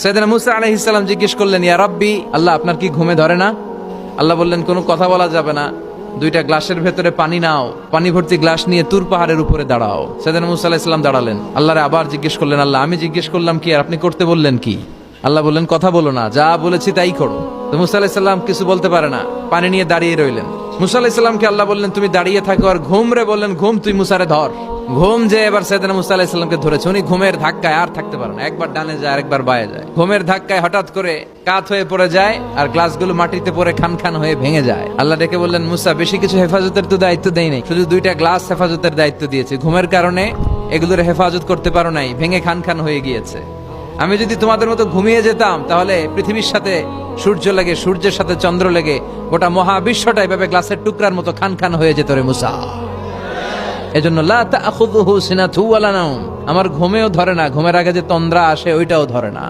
সাইয়েদনা মুসা আলাইহিস সালাম জিজ্ঞেস করলেন, ইয়া রাব্বি, আল্লাহ আপনার কি ঘুমে ধরে না? আল্লাহ বললেন, কোনো কথা বলা যাবে না, দুইটা গ্লাসের ভেতরে পানি নাও, পানি ভর্তি গ্লাস নিয়ে তুর পাহাড়ের উপরে দাঁড়াও। সাইয়েদনা মুসা আলাইহিস সালাম দাঁড়ালেন। আল্লাহরে আবার জিজ্ঞেস করলেন, আল্লাহ আমি জিজ্ঞেস করলাম কি আর আপনি করতে বললেন কি? আল্লাহ বললেন, কথা বলো না, যা বলেছি তাই করো। তো মুসা আলাইহিস সালাম কিছু বলতে পারে না, পানি নিয়ে দাঁড়িয়ে রইলেন। মুসা আলাইহিস সালামকে আল্লাহ বললেন, তুমি দাঁড়িয়ে থাকো আর ঘুম রে, বললেন ঘুম তুই মুসারে ধর। ঘুম যে এবার সাইয়েদনা মুসা আলাইহিস সালামকে ধরেছে। উনি ঘুমের ধাক্কায় আর থাকতে পারেন না, একবার ডানে যায় আরেকবার বায়ে যায়। ঘুমের ধাক্কায় হঠাৎ করে কাত হয়ে পড়ে যায় আর গ্লাসগুলো মাটিতে পড়ে খান খান হয়ে ভেঙে যায়। আল্লাহ ডেকে বললেন, মুসা বেশি কিছু হেফাজতের তো দায়িত্ব দেই নাই, শুধু দুইটা গ্লাস হেফাজতের দায়িত্ব দিয়েছে। ঘুমের কারণে এগুলোর হেফাজত করতে পারো নাই, ভেঙে খান খান হয়ে গিয়েছে। আমি যদি তোমাদের মতো ঘুমিয়ে যেতাম তাহলে পৃথিবীর সাথে সূর্য লেগে, সূর্যের সাথে চন্দ্র লেগে গোটা মহাবিশ্বটা এভাবে গ্লাসের টুকরার মতো খান খান হয়ে যেত রে মুসা। এজন্য লা তাখুযুহু সিনাতু ওয়ালা নাওম, আমার ঘুমেও ধরে না, ঘুমের আগে যে তন্দ্রা আসে ওইটাও ধরে না।